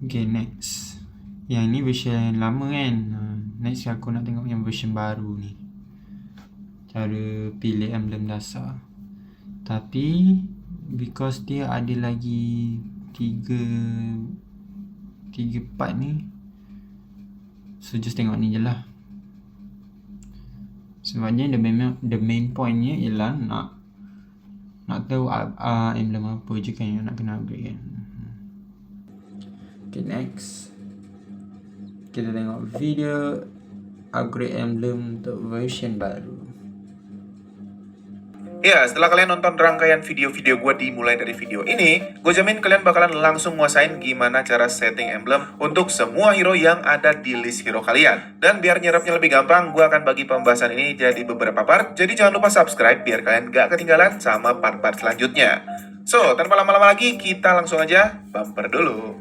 Okay, next. Yang ni version yang lama kan. Next aku nak tengok yang version baru ni. Cara pilih emblem dasar. Tapi because dia ada lagi tiga part ni, so just tengok ni je lah. Sebabnya the main pointnya ialah nak tahu emblem apa je kan yang nak kena upgrade kan. Okay, next kita tengok video upgrade emblem untuk version baru. Ya, setelah kalian nonton rangkaian video-video gue dimulai dari video ini, gue jamin kalian bakalan langsung nguasain gimana cara setting emblem untuk semua hero yang ada di list hero kalian. Dan biar nyerapnya lebih gampang, gue akan bagi pembahasan ini jadi beberapa part. Jadi jangan lupa subscribe biar kalian gak ketinggalan sama part-part selanjutnya. So, tanpa lama-lama lagi, kita langsung aja bumper dulu.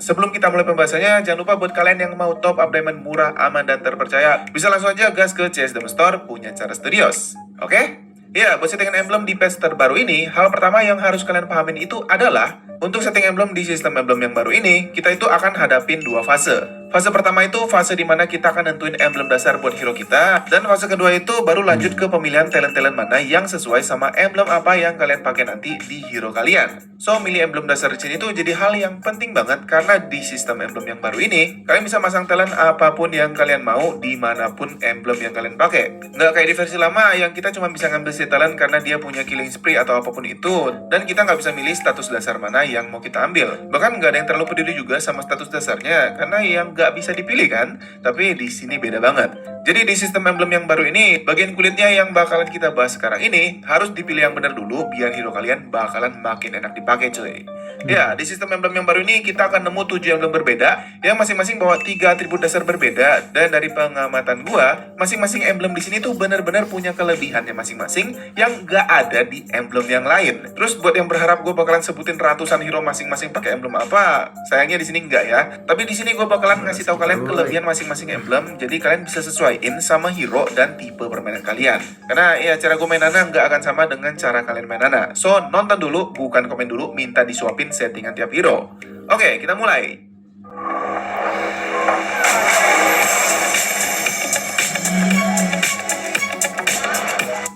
Sebelum kita mulai pembahasannya, jangan lupa buat kalian yang mau top up diamond murah, aman, dan terpercaya, bisa langsung aja gas ke CS Diamond Store punya Cara Studios. Oke? Ya, buat settingan emblem di patch terbaru ini, hal pertama yang harus kalian pahamin itu adalah untuk setting emblem di sistem emblem yang baru ini, kita itu akan hadapin dua fase. Fase pertama itu fase dimana kita akan nentuin emblem dasar buat hero kita, dan fase kedua itu baru lanjut ke pemilihan talent-talent mana yang sesuai sama emblem apa yang kalian pakai nanti di hero kalian. So, milih emblem dasar di sini tuh jadi hal yang penting banget karena di sistem emblem yang baru ini, kalian bisa masang talent apapun yang kalian mau dimanapun emblem yang kalian pakai. Nggak kayak di versi lama yang kita cuma bisa ngambil si talent karena dia punya killing spree atau apapun itu, dan kita nggak bisa milih status dasar mana yang mau kita ambil. Bahkan nggak ada yang terlalu peduli juga sama status dasarnya karena yang nggak bisa dipilih kan. Tapi di sini beda banget. Jadi di sistem emblem yang baru ini, bagian kulitnya yang bakalan kita bahas sekarang ini harus dipilih yang benar dulu biar hero kalian bakalan makin enak dipakai cuy. Ya, di sistem emblem yang baru ini kita akan nemu 7 emblem berbeda yang masing-masing bawa 3 atribut dasar berbeda, dan dari pengamatan gua, masing-masing emblem di sini tuh benar-benar punya kelebihannya masing-masing yang gak ada di emblem yang lain. Terus buat yang berharap gua bakalan sebutin ratusan hero masing-masing pakai emblem apa, sayangnya di sini enggak ya. Tapi di sini gua bakalan ngasih tahu kalian kelebihan masing-masing emblem, jadi kalian bisa sesuaiin sama hero dan tipe permainan kalian. Karena ya cara gue main Nana nggak akan sama dengan cara kalian main Nana. So, nonton dulu, bukan komen dulu, minta disuapin settingan tiap hero. Oke, kita mulai.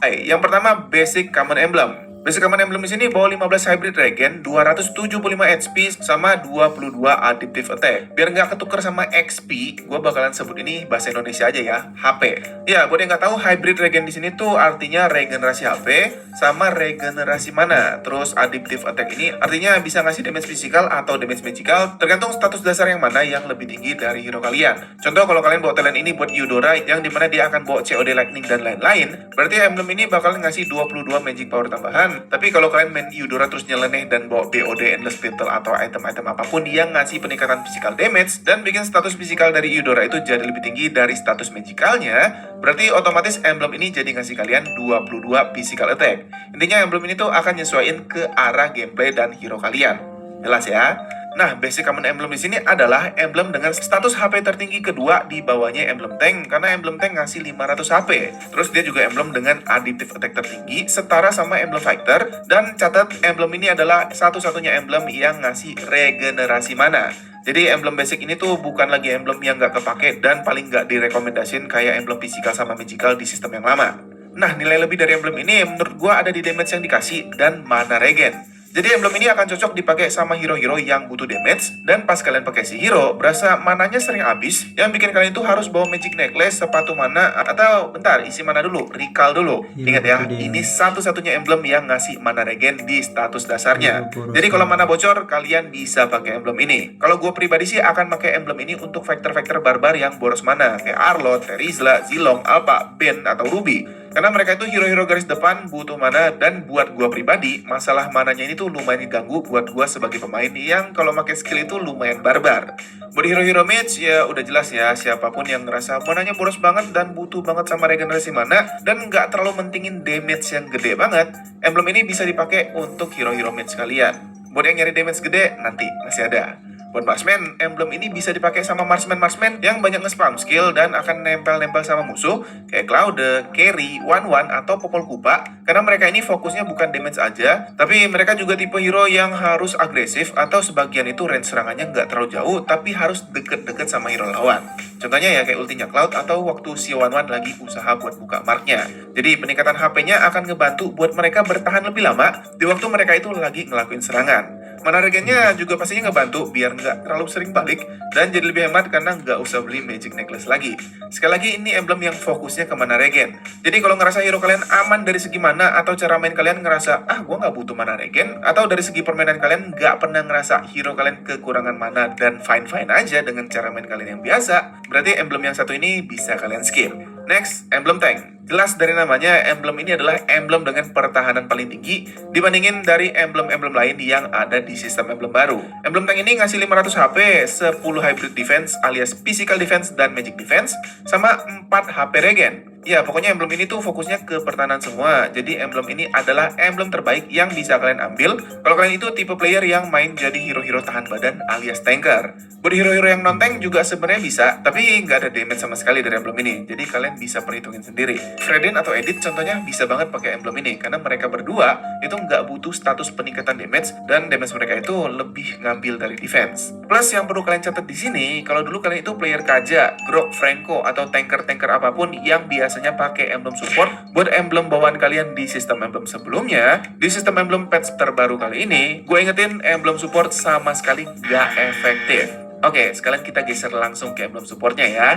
Yang pertama, basic common emblem. Basic common emblem di sini bawa 15 hybrid regen, 275 HP sama 22 adaptive attack. Biar nggak ketuker sama XP, gue bakalan sebut ini bahasa Indonesia aja ya, HP. Ya, buat yang nggak tahu, hybrid regen di sini tuh artinya regenerasi HP sama regenerasi mana. Terus adaptive attack ini artinya bisa ngasih damage physical atau damage magical, tergantung status dasar yang mana yang lebih tinggi dari hero kalian. Contoh kalau kalian bawa talent ini buat Eudora yang dimana dia akan bawa COD Lightning dan lain-lain, berarti emblem ini bakalan ngasih 22 magic power tambahan. Tapi kalau kalian main Eudora terus nyeleneh dan bawa BOD Endless Battle atau item-item apapun yang ngasih peningkatan physical damage dan bikin status physical dari Eudora itu jadi lebih tinggi dari status magicalnya, berarti otomatis emblem ini jadi ngasih kalian 22 physical attack. Intinya emblem ini tuh akan nyesuaiin ke arah gameplay dan hero kalian. Jelas ya? Nah, basic common emblem di sini adalah emblem dengan status HP tertinggi kedua di bawahnya emblem tank, karena emblem tank ngasih 500 HP. Terus dia juga emblem dengan adaptive attack tertinggi setara sama emblem fighter, dan catat emblem ini adalah satu-satunya emblem yang ngasih regenerasi mana. Jadi emblem basic ini tuh bukan lagi emblem yang nggak kepake dan paling nggak direkomendasin kayak emblem physical sama magical di sistem yang lama. Nah, nilai lebih dari emblem ini menurut gua ada di damage yang dikasih dan mana regen. Jadi emblem ini akan cocok dipakai sama hero-hero yang butuh damage, dan pas kalian pakai si hero, berasa mananya sering habis, yang bikin kalian itu harus bawa magic necklace, sepatu mana, atau bentar, isi mana dulu, recall dulu. Ingat ya, ini satu-satunya emblem yang ngasih mana regen di status dasarnya. Jadi kalau mana bocor, kalian bisa pakai emblem ini. Kalau gue pribadi sih akan pakai emblem ini untuk fighter-fighter barbar yang boros mana, kayak Arlott, Terizla, Zilong, Alpha, Ben, atau Ruby. Karena mereka itu hero-hero garis depan butuh mana, dan buat gua pribadi, masalah mananya ini tuh lumayan diganggu buat gua sebagai pemain yang kalau pakai skill itu lumayan barbar. Buat hero-hero mage ya udah jelas ya, siapapun yang ngerasa mananya boros banget dan butuh banget sama regenerasi mana dan nggak terlalu mentingin damage yang gede banget, emblem ini bisa dipakai untuk hero-hero mage kalian. Buat yang nyari damage gede, nanti masih ada. Buat marksman, emblem ini bisa dipakai sama marksman yang banyak nge-spam skill dan akan nempel-nempel sama musuh kayak Claude, Carry, Wan atau Popol Kupa, karena mereka ini fokusnya bukan damage aja, tapi mereka juga tipe hero yang harus agresif atau sebagian itu range serangannya nggak terlalu jauh tapi harus deket-deket sama hero lawan. Contohnya ya kayak ultinya Cloud atau waktu si Wan lagi usaha buat buka marknya. Jadi peningkatan HP-nya akan ngebantu buat mereka bertahan lebih lama di waktu mereka itu lagi ngelakuin serangan. Mana regennya juga pastinya ngebantu biar nggak terlalu sering balik dan jadi lebih hemat karena nggak usah beli magic necklace lagi. Sekali lagi ini emblem yang fokusnya ke mana regen. Jadi kalau ngerasa hero kalian aman dari segi mana atau cara main kalian ngerasa gua nggak butuh mana regen, atau dari segi permainan kalian nggak pernah ngerasa hero kalian kekurangan mana dan fine-fine aja dengan cara main kalian yang biasa, berarti emblem yang satu ini bisa kalian skip. Next, emblem tank. Jelas dari namanya, emblem ini adalah emblem dengan pertahanan paling tinggi dibandingin dari emblem-emblem lain yang ada di sistem emblem baru. Emblem tank ini ngasih 500 HP, 10 hybrid defense alias physical defense dan magic defense, sama 4 HP regen. Ya, pokoknya emblem ini tuh fokusnya ke pertahanan semua. Jadi emblem ini adalah emblem terbaik yang bisa kalian ambil kalau kalian itu tipe player yang main jadi hero-hero tahan badan alias tanker. Buat hero-hero yang non-tank juga sebenarnya bisa, tapi nggak ada damage sama sekali dari emblem ini. Jadi kalian bisa perhitungin sendiri. Fredin atau Edith contohnya bisa banget pakai emblem ini karena mereka berdua itu nggak butuh status peningkatan damage dan damage mereka itu lebih ngambil dari defense. Plus yang perlu kalian catat di sini, kalau dulu kalian itu player Kaja, Grok, Franco atau tanker-tanker apapun yang biasanya pakai emblem support buat emblem bawaan kalian di sistem emblem sebelumnya, di sistem emblem patch terbaru kali ini, gue ingetin emblem support sama sekali nggak efektif. Oke, sekalian kita geser langsung ke emblem supportnya ya.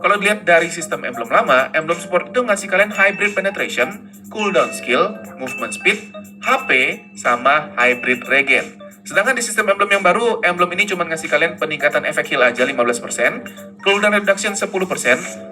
Kalau dilihat dari sistem emblem lama, emblem support itu ngasih kalian hybrid penetration, cooldown skill, movement speed, HP, sama hybrid regen. Sedangkan di sistem emblem yang baru, emblem ini cuma ngasih kalian peningkatan efek heal aja 15%, cooldown reduction 10%,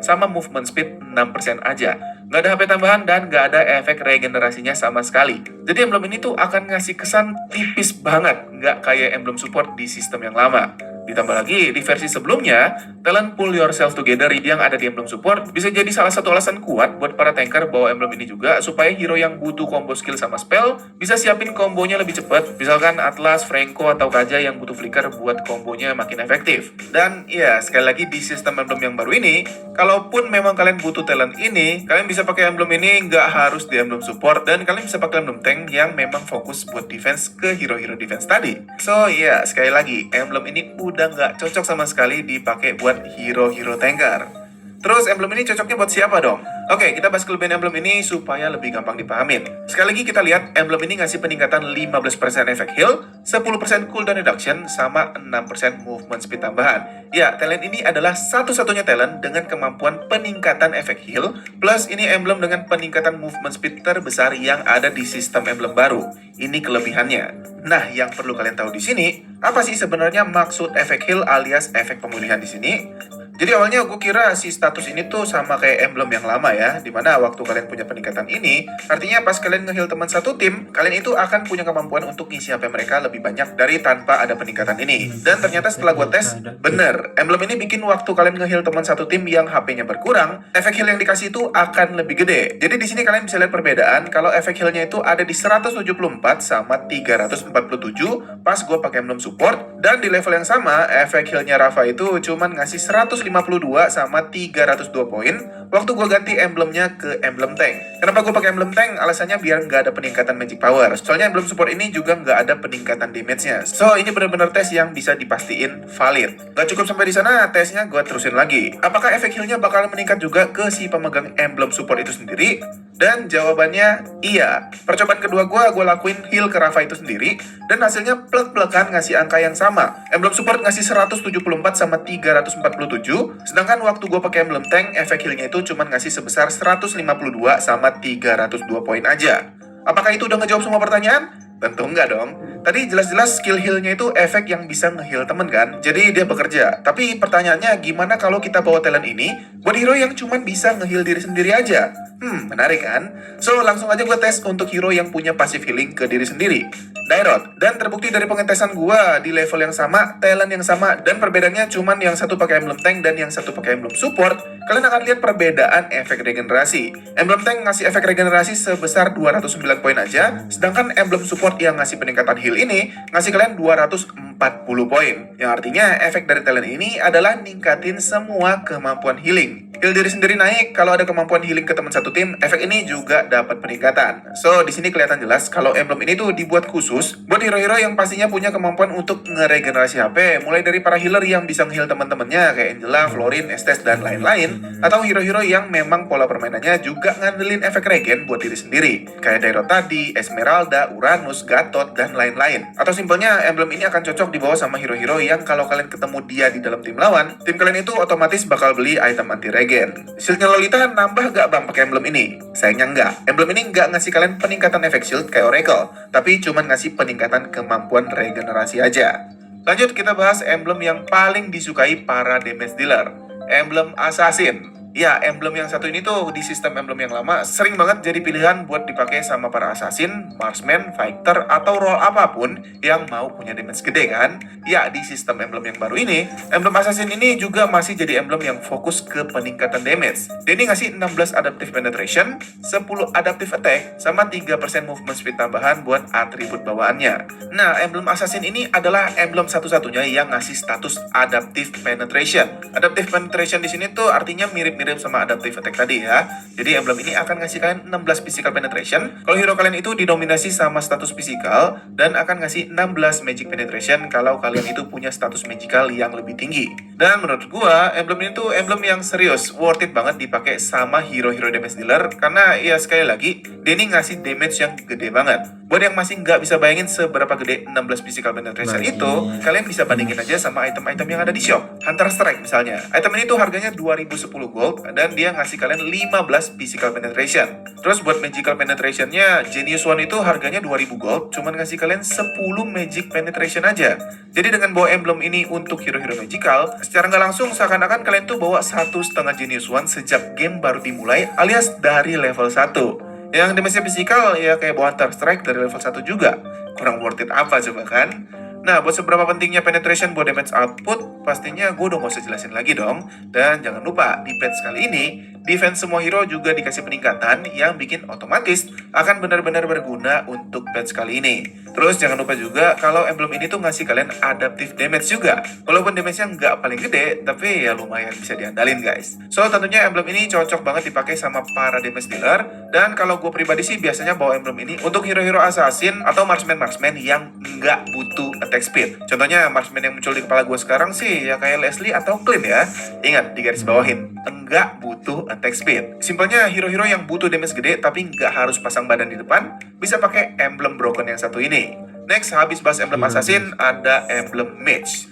sama movement speed 6% aja. Nggak ada HP tambahan dan nggak ada efek regenerasinya sama sekali. Jadi emblem ini tuh akan ngasih kesan tipis banget, nggak kayak emblem support di sistem yang lama. Ditambah lagi, di versi sebelumnya, talent pull yourself together yang ada di emblem support bisa jadi salah satu alasan kuat buat para tanker bawa emblem ini juga, supaya hero yang butuh combo skill sama spell bisa siapin kombonya lebih cepat. Misalkan Atlas, Franco, atau Kaja yang butuh flicker buat kombonya makin efektif. Dan ya, sekali lagi di sistem emblem yang baru ini, kalaupun memang kalian butuh talent ini, kalian bisa pakai emblem ini nggak harus di emblem support, dan kalian bisa pakai emblem tank yang memang fokus buat defense ke hero-hero defense tadi. So ya, sekali lagi, emblem ini udah nggak cocok sama sekali dipakai buat hero-hero tanker. Terus emblem ini cocoknya buat siapa dong? Oke, kita bahas kelebihan emblem ini supaya lebih gampang dipahamin. Sekali lagi kita lihat, emblem ini ngasih peningkatan 15% efek heal, 10% cooldown reduction, sama 6% movement speed tambahan. Ya, talent ini adalah satu-satunya talent dengan kemampuan peningkatan efek heal, plus ini emblem dengan peningkatan movement speed terbesar yang ada di sistem emblem baru. Ini kelebihannya. Nah, yang perlu kalian tahu di sini, apa sih sebenarnya maksud efek heal alias efek pemulihan di sini? Jadi awalnya gue kira si status ini tuh sama kayak emblem yang lama ya, dimana waktu kalian punya peningkatan ini, artinya pas kalian nge-heal teman satu tim, kalian itu akan punya kemampuan untuk ngisi HP mereka lebih banyak dari tanpa ada peningkatan ini. Dan ternyata setelah gue tes, bener, emblem ini bikin waktu kalian nge-heal teman satu tim yang HP-nya berkurang, efek heal yang dikasih itu akan lebih gede. Jadi di sini kalian bisa lihat perbedaan kalau efek heal-nya itu ada di 174 sama 347 pas gue pakai emblem support, dan di level yang sama efek heal-nya Rafa itu cuman ngasih 152 sama 302 poin waktu gue ganti emblemnya ke emblem tank. Kenapa gue pakai emblem tank? Alasannya biar nggak ada peningkatan magic power. Soalnya emblem support ini juga nggak ada peningkatan damage-nya. So ini benar-benar tes yang bisa dipastiin valid. Gak cukup sampai di sana, tesnya gue terusin lagi. Apakah efek heal-nya bakal meningkat juga ke si pemegang emblem support itu sendiri? Dan jawabannya iya. Percobaan kedua gue lakuin heal ke Rafa itu sendiri, dan hasilnya plek-plekan ngasih angka yang sama. Emblem support ngasih 174 sama 347, sedangkan waktu gue pakai emblem tank, efek healnya itu cuma ngasih sebesar 152 sama 302 poin aja. Apakah itu udah ngejawab semua pertanyaan? Tentu enggak dong. Tadi jelas-jelas skill heal-nya itu efek yang bisa nge-heal temen kan? Jadi dia bekerja. Tapi pertanyaannya gimana kalau kita bawa talent ini buat hero yang cuman bisa nge-heal diri sendiri aja? Menarik kan? So, langsung aja gue tes untuk hero yang punya passive healing ke diri sendiri. Dairot. Dan terbukti dari pengetesan gue di level yang sama, talent yang sama, dan perbedaannya cuman yang satu pakai emblem tank dan yang satu pakai emblem support, kalian akan lihat perbedaan efek regenerasi. Emblem tank ngasih efek regenerasi sebesar 209 poin aja, sedangkan emblem support yang ngasih peningkatan heal ini ngasih kalian 240 poin. Yang artinya efek dari talent ini adalah ningkatin semua kemampuan healing. Heal diri sendiri naik, kalau ada kemampuan healing ke teman satu tim, efek ini juga dapat peningkatan. So, di sini kelihatan jelas kalau emblem ini tuh dibuat khusus buat hero-hero yang pastinya punya kemampuan untuk ngeregenerasi HP, mulai dari para healer yang bisa nge-heal teman-temannya kayak Angela, Florin, Estes, dan lain-lain, atau hero-hero yang memang pola permainannya juga ngandelin efek regen buat diri sendiri, kayak Dairot tadi, Esmeralda, Uranus, Gatot, dan lain-lain. Atau simpelnya, emblem ini akan cocok dibawa sama hero-hero yang kalau kalian ketemu dia di dalam tim lawan, tim kalian itu otomatis bakal beli item anti regen. Shieldnya Lolita nambah gak bang pakai emblem ini? Sayangnya enggak. Emblem ini nggak ngasih kalian peningkatan efek shield kayak Oracle, tapi cuman ngasih peningkatan kemampuan regenerasi aja. Lanjut kita bahas emblem yang paling disukai para damage dealer, emblem Assassin. Ya, emblem yang satu ini tuh di sistem emblem yang lama sering banget jadi pilihan buat dipakai sama para assassin, marksman, fighter, atau role apapun yang mau punya damage gede kan? Ya, di sistem emblem yang baru ini, emblem assassin ini juga masih jadi emblem yang fokus ke peningkatan damage. Dia ini ngasih 16 adaptive penetration, 10 adaptive attack, sama 3% movement speed tambahan buat atribut bawaannya. Nah, emblem assassin ini adalah emblem satu-satunya yang ngasih status adaptive penetration. Adaptive penetration di sini tuh artinya mirip sama adaptive attack tadi ya. Jadi emblem ini akan ngasih kalian 16 physical penetration kalau hero kalian itu didominasi sama status physical, dan akan ngasih 16 magic penetration kalau kalian itu punya status magical yang lebih tinggi. Dan menurut gua emblem ini tuh emblem yang serius, worth it banget dipakai sama hero-hero damage dealer, karena ya sekali lagi dia ini ngasih damage yang gede banget. Buat yang masih nggak bisa bayangin seberapa gede 16 physical penetration itu, kalian bisa bandingin aja sama item-item yang ada di shop. Hunter Strike misalnya. Item ini tuh harganya 2010 gold, dan dia ngasih kalian 15 physical penetration. Terus buat magical penetrationnya, Genius One itu harganya 2000 gold, cuman ngasih kalian 10 magic penetration aja. Jadi dengan bawa emblem ini untuk hero-hero magical, secara nggak langsung seakan-akan kalian tuh bawa 1,5 Genius One sejak game baru dimulai, alias dari level 1. Yang damage physical ya kayak bawa Hunter Strike dari level 1 juga. Kurang worth it apa coba kan? Nah, buat seberapa pentingnya penetration buat damage output, pastinya gue udah gak usah jelasin lagi dong. Dan jangan lupa, di patch kali ini, defense semua hero juga dikasih peningkatan yang bikin otomatis akan benar-benar berguna untuk patch kali ini. Terus jangan lupa juga kalau emblem ini tuh ngasih kalian adaptive damage juga. Walaupun damage-nya nggak paling gede, tapi ya lumayan bisa diandalin guys. So tentunya emblem ini cocok banget dipakai sama para damage dealer. Dan kalau gue pribadi sih biasanya bawa emblem ini untuk hero-hero assassin atau marksman yang nggak butuh attack speed. Contohnya marksman yang muncul di kepala gue sekarang sih ya kayak Leslie atau Clint ya. Ingat, digaris bawahin, enggak butuh attack speed. Simpelnya hero-hero yang butuh damage gede tapi nggak harus pasang badan di depan, bisa pakai emblem broken yang satu ini. Next, habis bahas emblem assassin, ada emblem mage.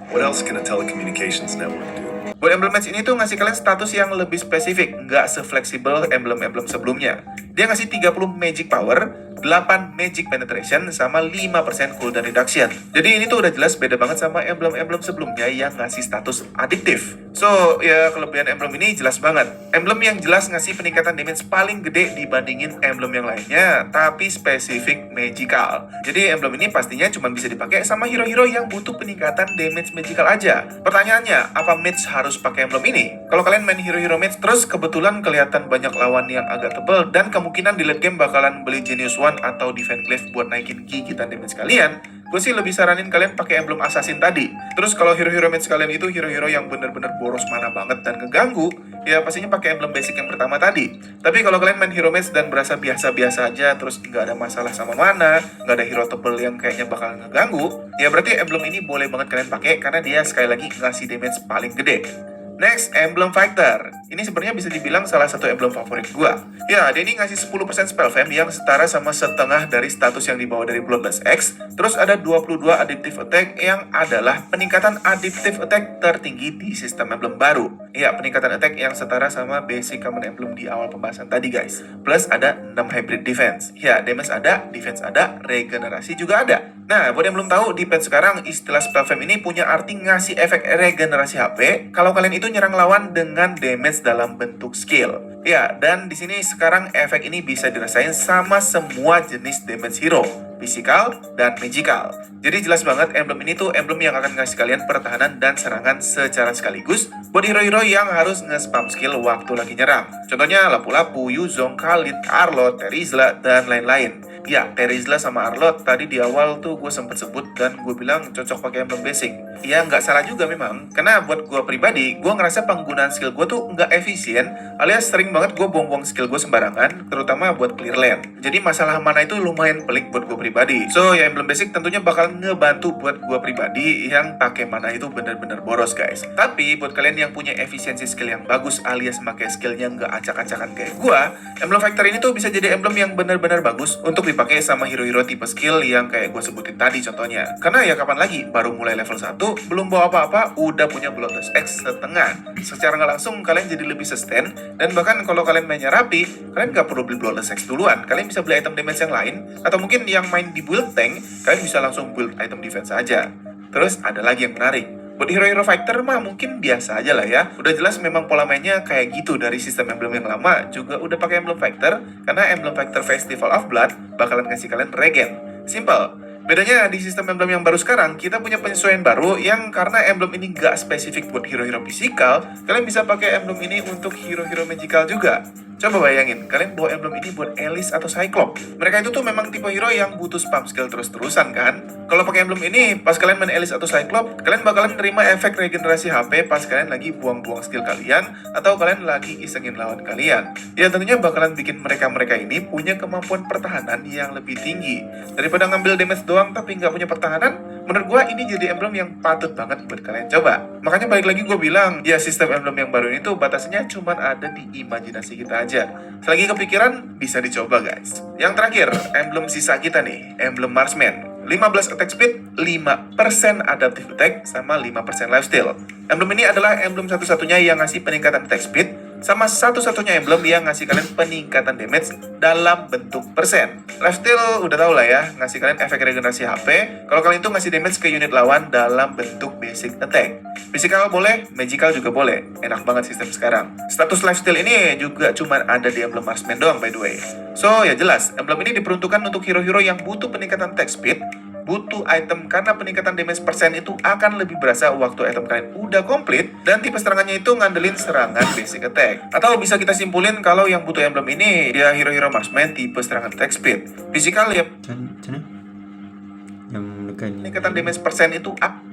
What else can a telecommunications network do? Buat emblem match ini tuh ngasih kalian status yang lebih spesifik, nggak se-fleksibel emblem-emblem sebelumnya. Dia ngasih 30 magic power, 8 magic penetration, sama 5% cooldown reduction. Jadi ini tuh udah jelas beda banget sama emblem-emblem sebelumnya yang ngasih status adiktif. So, ya kelebihan emblem ini jelas banget. Emblem yang jelas ngasih peningkatan damage paling gede dibandingin emblem yang lainnya, tapi spesifik magical. Jadi emblem ini pastinya cuma bisa dipakai sama hero-hero yang butuh peningkatan damage magical aja. Pertanyaannya, apa mage harus pakai emblem ini? Kalau kalian main hero-hero mage terus kebetulan kelihatan banyak lawan yang agak tebel dan kemungkinan di late game bakalan beli Genius One atau Defense Glaive buat naikin gigitan damage kalian, gue sih lebih saranin kalian pakai emblem assassin tadi. Terus kalau hero-hero mage kalian itu hero-hero yang bener-bener boros mana banget dan ngeganggu, ya pastinya pakai emblem basic yang pertama tadi. Tapi kalau kalian main hero mage dan berasa biasa-biasa aja, terus nggak ada masalah sama mana, nggak ada hero tebel yang kayaknya bakal ngeganggu, ya berarti emblem ini boleh banget kalian pakai karena dia sekali lagi ngasih damage paling gede. Next, emblem fighter. Ini sebenarnya bisa dibilang salah satu emblem favorit gua. Ya, dia ini ngasih 10% spell fam yang setara sama setengah dari status yang dibawa dari Bloodlust X. Terus ada 22 adaptive attack yang adalah peningkatan adaptive attack tertinggi di sistem emblem baru. Ya, peningkatan attack yang setara sama basic common emblem di awal pembahasan tadi guys. Plus ada 6 hybrid defense. Ya, damage ada, defense ada, regenerasi juga ada. Nah, buat yang belum tahu, defense sekarang istilah spell fam ini punya arti ngasih efek regenerasi HP kalau kalian itu nyerang lawan dengan damage dalam bentuk skill. Ya, dan di sini sekarang efek ini bisa dirasain sama semua jenis damage hero, physical dan magical. Jadi jelas banget emblem ini tuh emblem yang akan ngasih kalian pertahanan dan serangan secara sekaligus buat hero-hero yang harus nge-spam skill waktu lagi nyerang. Contohnya Lapu-Lapu, Yuzong, Khalid, Arlott, Terizla, dan lain-lain. Ya, Terizla sama Arlott tadi di awal tuh gue sempet sebut dan gue bilang cocok pakai emblem basic. Ya nggak salah juga memang, karena buat gue pribadi, gue ngerasa penggunaan skill gue tuh nggak efisien, alias sering banget gue buang-buang skill gue sembarangan, terutama buat clear lane. Jadi masalah mana itu lumayan pelik buat gue pribadi. So, ya emblem basic tentunya bakal ngebantu buat gue pribadi yang pakai mana itu bener-bener boros guys. Tapi buat kalian yang punya efisiensi skill yang bagus alias pakai skillnya nggak acak-acakan kayak gue, emblem factor ini tuh bisa jadi emblem yang bener-bener bagus untuk dipakai sama hero-hero tipe skill yang kayak gue sebutin tadi contohnya. Karena ya kapan lagi, baru mulai level 1, belum bawa apa-apa, udah punya Bloodlust X setengah. Secara nggak langsung kalian jadi lebih sustain, dan bahkan kalau kalian mainnya rapi, kalian nggak perlu beli Bloodlust X duluan. Kalian bisa beli item damage yang lain, atau mungkin yang main di build tank, kalian bisa langsung build item defense aja. Terus ada lagi yang menarik. Buat hero-hero fighter mah mungkin biasa aja lah ya. Udah jelas memang pola mainnya kayak gitu dari sistem emblem yang lama juga udah pakai emblem fighter, karena emblem fighter Festival of Blood bakalan ngasih kalian regen. Simple. Bedanya di sistem emblem yang baru sekarang, kita punya penyesuaian baru yang karena emblem ini nggak spesifik buat hero-hero fisikal, kalian bisa pakai emblem ini untuk hero-hero magical juga. Coba bayangin, kalian bawa emblem ini buat Alice atau Cyclops. Mereka itu tuh memang tipe hero yang butuh spam skill terus-terusan kan? Kalau pakai emblem ini, pas kalian main Alice atau Cyclops, kalian bakalan nerima efek regenerasi HP pas kalian lagi buang-buang skill kalian, atau kalian lagi isengin lawan kalian. Ya tentunya bakalan bikin mereka-mereka ini punya kemampuan pertahanan yang lebih tinggi. Daripada ngambil damage doang tapi nggak punya pertahanan, menurut gue ini jadi emblem yang patut banget buat kalian coba. Makanya balik lagi gue bilang, ya sistem emblem yang baru ini tuh batasnya cuma ada di imajinasi kita aja. Selagi kepikiran, bisa dicoba guys. Yang terakhir, emblem sisa kita nih, emblem Marksman. 15 attack speed, 5% adaptive attack, sama 5% lifesteal. Emblem ini adalah emblem satu-satunya yang ngasih peningkatan attack speed, sama satu-satunya emblem yang ngasih kalian peningkatan damage dalam bentuk persen. Lifesteal udah tau lah ya, ngasih kalian efek regenerasi HP kalau kalian itu ngasih damage ke unit lawan dalam bentuk basic attack. Physical boleh, magical juga boleh. Enak banget sistem sekarang. Status lifesteal ini juga cuma ada di emblem Marksman doang by the way. So ya jelas, emblem ini diperuntukkan untuk hero-hero yang butuh peningkatan attack speed, butuh item karena peningkatan damage persen itu akan lebih berasa waktu item kalian udah komplit, dan tipe serangannya itu ngandelin serangan basic attack. Atau bisa kita simpulin kalau yang butuh emblem ini dia hero-hero marksman tipe serangan attack speed. Physical ya Macam yang menekan peningkatan damage persen itu up.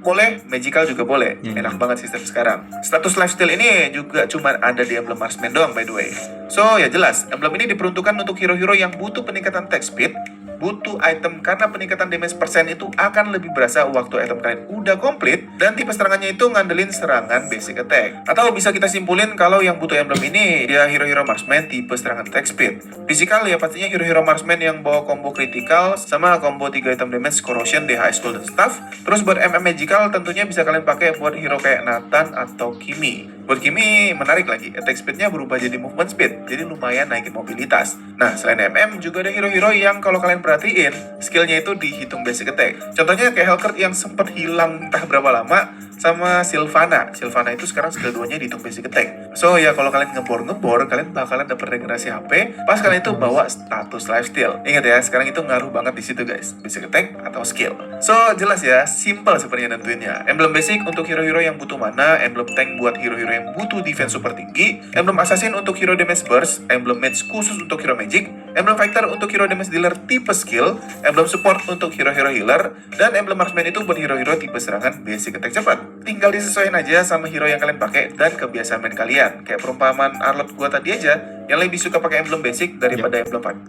Boleh, magical juga boleh. Enak banget sistem sekarang. Status lifesteal ini juga cuma ada di emblem Marksman doang by the way. So ya jelas, emblem ini diperuntukkan untuk hero-hero yang butuh peningkatan attack speed, butuh item karena peningkatan damage persen itu akan lebih berasa waktu item kalian udah komplit, dan tipe serangannya itu ngandelin serangan basic attack. Atau bisa kita simpulin kalau yang butuh emblem ini dia hero-hero marksman tipe serangan attack speed. Physical ya pastinya hero-hero marksman yang bawa combo critical sama combo 3 item damage corrosion, DHS golden staff. Terus buat MM magical tentunya bisa kalian pakai buat hero kayak Nathan atau Kimi. Buat Kimi menarik lagi, attack speednya berubah jadi movement speed, jadi lumayan naikin mobilitas. Nah, selain MM juga ada hero-hero yang kalau kalian perhatiin, skillnya itu dihitung basic attack. Contohnya kayak Helcurt yang sempat hilang entah berapa lama, sama Sylvana. Sylvana itu sekarang skill 2-nya dihitung basic attack. So ya kalau kalian ngebor, kalian bakalan dapat regenerasi HP pas kalian itu bawa status lifesteal. Ingat ya, sekarang itu ngaruh banget di situ guys, basic attack atau skill. So jelas ya, simple sebenarnya nentuinnya. Emblem basic untuk hero-hero yang butuh mana, emblem tank buat hero-hero yang butuh defense super tinggi, emblem assassin untuk hero damage burst, emblem mage khusus untuk hero magic, emblem fighter untuk hero damage dealer tipe skill, emblem support untuk hero-hero healer, dan emblem marksman itu buat hero-hero tipe serangan basic attack cepat. Tinggal disesuaikan aja sama hero yang kalian pakai dan kebiasaan main kalian. Kayak perumpamaan Arlott gua tadi aja, yang lebih suka pakai emblem basic daripada emblem fighter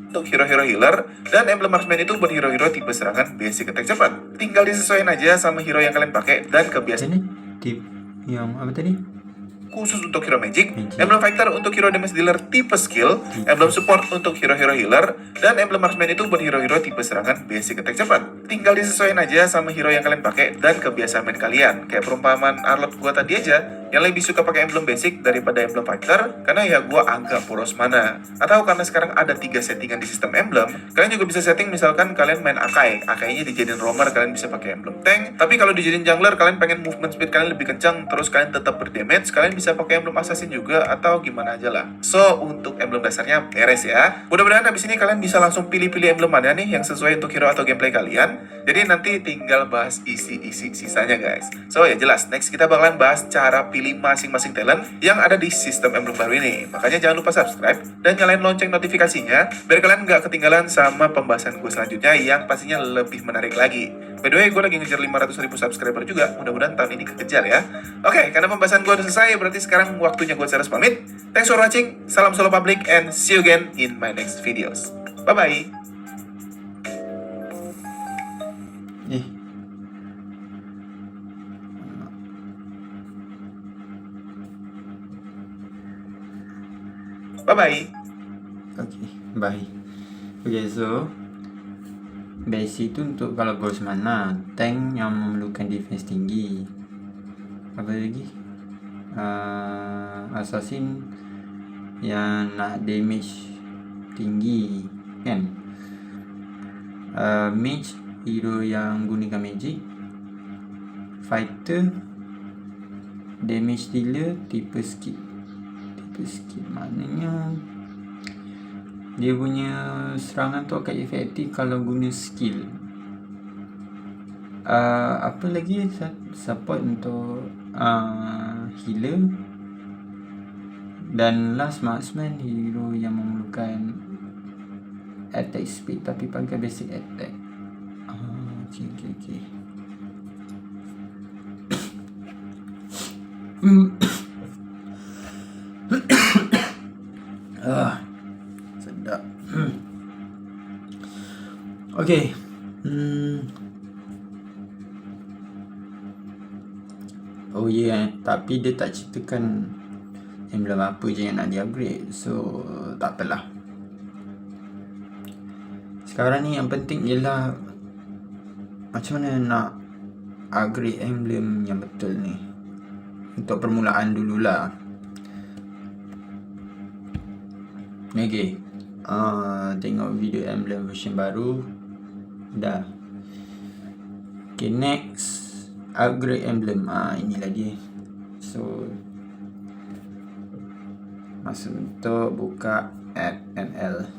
untuk hero-hero healer, dan emblem marksman itu buat hero-hero tipe serangan basic attack cepat. Tinggal disesuaikan aja sama hero yang kalian pakai dan kebiasaan. ini tip yang apa tadi? khusus untuk hero magic, Magic. emblem fighter untuk hero damage dealer tipe skill, emblem support untuk hero-hero healer, dan emblem marksman itu buat hero-hero tipe serangan basic attack cepat. Tinggal disesuaikan aja sama hero yang kalian pakai dan kebiasaan main kalian. Kayak perumpamaan Arlott gua tadi aja, yang lebih suka pakai emblem basic daripada emblem fighter karena ya gua agak poros mana. Atau karena sekarang ada 3 settingan di sistem emblem, kalian juga bisa setting misalkan kalian main Akai, Akainya dijadiin roamer, kalian bisa pakai emblem tank. Tapi kalau dijadiin jungler, kalian pengen movement speed kalian lebih kencang terus kalian tetap berdamage, kalian bisa pakai emblem assassin juga atau gimana aja lah. So untuk emblem dasarnya beres ya. Mudah-mudahan habis ini kalian bisa langsung pilih-pilih emblem mana nih yang sesuai untuk hero atau gameplay kalian. Jadi nanti tinggal bahas isi-isi sisanya guys. So ya jelas, next kita bakalan bahas cara pilih masing-masing talent yang ada di sistem emblem baru ini. Makanya jangan lupa subscribe dan nyalain lonceng notifikasinya biar kalian nggak ketinggalan sama pembahasan gue selanjutnya yang pastinya lebih menarik lagi. By the way, gue lagi ngejar 500.000 subscriber juga. Mudah-mudahan tahun ini kekejar ya. Oke, karena pembahasan gue udah selesai, berarti sekarang waktunya gue harus pamit. Thanks for watching, salam solo public, and see you again in my next videos. Bye-bye. Bye-bye. Okay, bye. Okay, so basic tu untuk kalau boss mana, tank yang memerlukan defense tinggi. Apa lagi? Assassin yang nak damage tinggi kan. Mage, hero yang gunakan magic. Fighter, damage dealer, tipe skill. Maknanya dia punya serangan tu akan efektif kalau guna skill. Apa lagi? Support untuk healer. Dan last marksman, hero yang memerlukan attack speed tapi pakai basic attack. Okay. Sedap. Okay. Oh yeah, tapi dia tak ceritakan emblem apa je yang nak di-upgrade. So tak apalah. Sekarang ni yang penting ialah macam mana nak upgrade emblem yang betul ni. Untuk permulaan dululah. Okay, tengok video emblem version baru. Dah. Okay, next upgrade emblem. Inilah dia. So masuk untuk buka add ML.